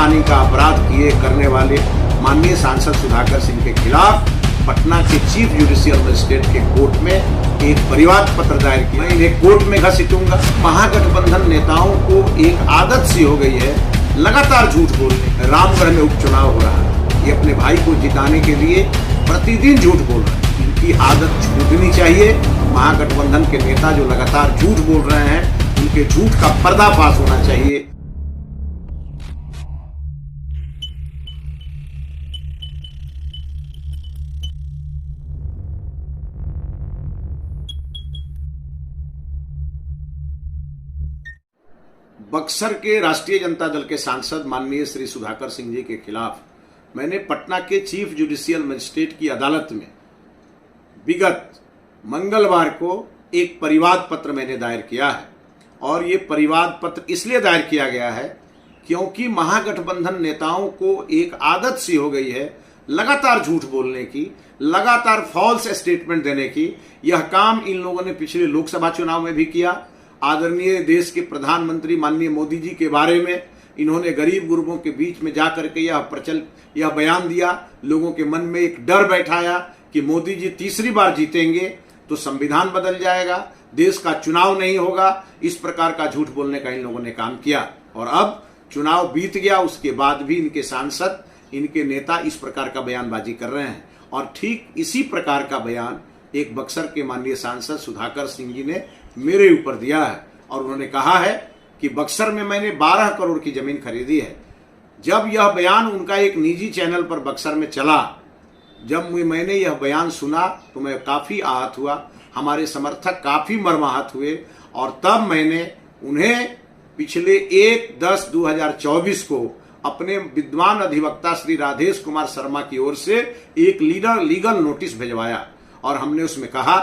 मानहानि का अपराध किए करने वाले माननीय सांसद सुधाकर सिंह के खिलाफ पटना के चीफ जुडिशियल मजिस्ट्रेट के कोर्ट में एक परिवाद पत्र दायर किया। मैं इन्हें कोर्ट में घसीटूंगा। महागठबंधन नेताओं को एक आदत सी हो गई है लगातार झूठ बोलने। रामगढ़ में उपचुनाव हो रहा है, ये अपने भाई को जिताने के लिए प्रतिदिन झूठ बोल रहे हैं। इनकी आदत छूटनी चाहिए। महागठबंधन के नेता जो लगातार झूठ बोल रहे हैं, उनके झूठ का पर्दाफाश होना चाहिए। बक्सर के राष्ट्रीय जनता दल के सांसद माननीय श्री सुधाकर सिंह जी के खिलाफ मैंने पटना के चीफ जुडिशियल मजिस्ट्रेट की अदालत में विगत मंगलवार को एक परिवाद पत्र मैंने दायर किया है। और ये परिवाद पत्र इसलिए दायर किया गया है क्योंकि महागठबंधन नेताओं को एक आदत सी हो गई है लगातार झूठ बोलने की, लगातार फॉल्स स्टेटमेंट देने की। यह काम इन लोगों ने पिछले लोकसभा चुनाव में भी किया। आदरणीय देश के प्रधानमंत्री माननीय मोदी जी के बारे में इन्होंने गरीब गुरबों के बीच में जाकर के यह बयान दिया, लोगों के मन में एक डर बैठाया कि मोदी जी तीसरी बार जीतेंगे तो संविधान बदल जाएगा, देश का चुनाव नहीं होगा। इस प्रकार का झूठ बोलने का इन लोगों ने काम किया। और अब चुनाव बीत गया, उसके बाद भी इनके सांसद, इनके नेता इस प्रकार का बयानबाजी कर रहे हैं। और ठीक इसी प्रकार का बयान एक बक्सर के माननीय सांसद सुधाकर सिंह जी ने मेरे ऊपर दिया है। और उन्होंने कहा है कि बक्सर में मैंने 12 करोड़ की जमीन खरीदी है। जब यह बयान उनका एक निजी चैनल पर बक्सर में चला, जब मैंने यह बयान सुना तो मैं काफी आहत हुआ, हमारे समर्थक काफी मर्माहत हुए। और तब मैंने उन्हें पिछले 1/10/2024 को अपने विद्वान अधिवक्ता श्री राधेश कुमार शर्मा की ओर से एक लीगल नोटिस भिजवाया। और हमने उसमें कहा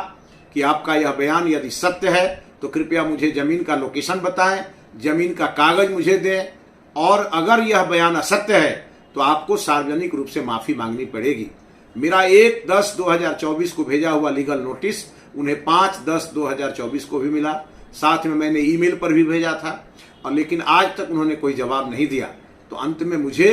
कि आपका यह बयान यदि सत्य है तो कृपया मुझे जमीन का लोकेशन बताएं, जमीन का कागज मुझे दें, और अगर यह बयान असत्य है तो आपको सार्वजनिक रूप से माफी मांगनी पड़ेगी। मेरा 1/10/2024 को भेजा हुआ लीगल नोटिस उन्हें 5/10/2024 को भी मिला। साथ में मैंने ईमेल पर भी भेजा था, और लेकिन आज तक उन्होंने कोई जवाब नहीं दिया। तो अंत में मुझे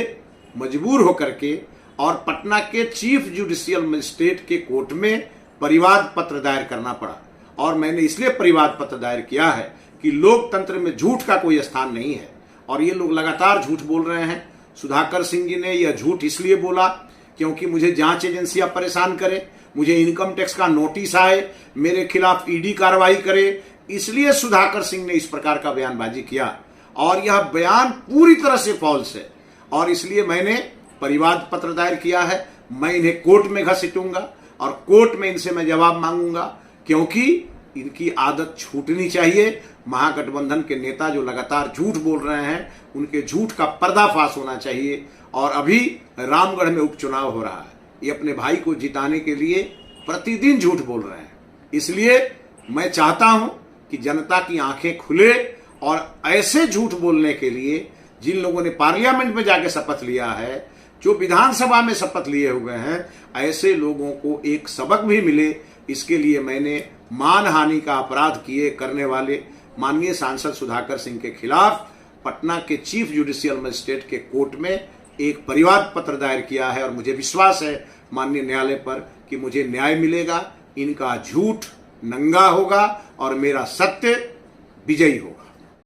मजबूर होकर के और पटना के चीफ जुडिशियल मजिस्ट्रेट के कोर्ट में परिवाद पत्र दायर करना पड़ा। और मैंने इसलिए परिवाद पत्र दायर किया है कि लोकतंत्र में झूठ का कोई स्थान नहीं है, और ये लोग लगातार झूठ बोल रहे हैं। सुधाकर सिंह जी ने यह झूठ इसलिए बोला क्योंकि मुझे जांच एजेंसियां परेशान करे, मुझे इनकम टैक्स का नोटिस आए, मेरे खिलाफ ईडी कार्रवाई करे, इसलिए सुधाकर सिंह ने इस प्रकार का बयानबाजी किया। और यह बयान पूरी तरह से फॉल्स है, और इसलिए मैंने परिवाद पत्र दायर किया है। मैं इन्हें कोर्ट में घसीटूंगा और कोर्ट में इनसे मैं जवाब मांगूंगा, क्योंकि इनकी आदत छूटनी चाहिए। महागठबंधन के नेता जो लगातार झूठ बोल रहे हैं, उनके झूठ का पर्दाफाश होना चाहिए। और अभी रामगढ़ में उपचुनाव हो रहा है, ये अपने भाई को जिताने के लिए प्रतिदिन झूठ बोल रहे हैं। इसलिए मैं चाहता हूं कि जनता की आंखें खुले, और ऐसे झूठ बोलने के लिए जिन लोगों ने पार्लियामेंट में जाके शपथ लिया है, जो विधानसभा में शपथ लिए हुए हैं, ऐसे लोगों को एक सबक भी मिले। इसके लिए मैंने मानहानि का अपराध किए करने वाले माननीय सांसद सुधाकर सिंह के खिलाफ पटना के चीफ जुडिशियल मजिस्ट्रेट के कोर्ट में एक परिवाद पत्र दायर किया है। और मुझे विश्वास है माननीय न्यायालय पर कि मुझे न्याय मिलेगा, इनका झूठ नंगा होगा और मेरा सत्य विजयी होगा।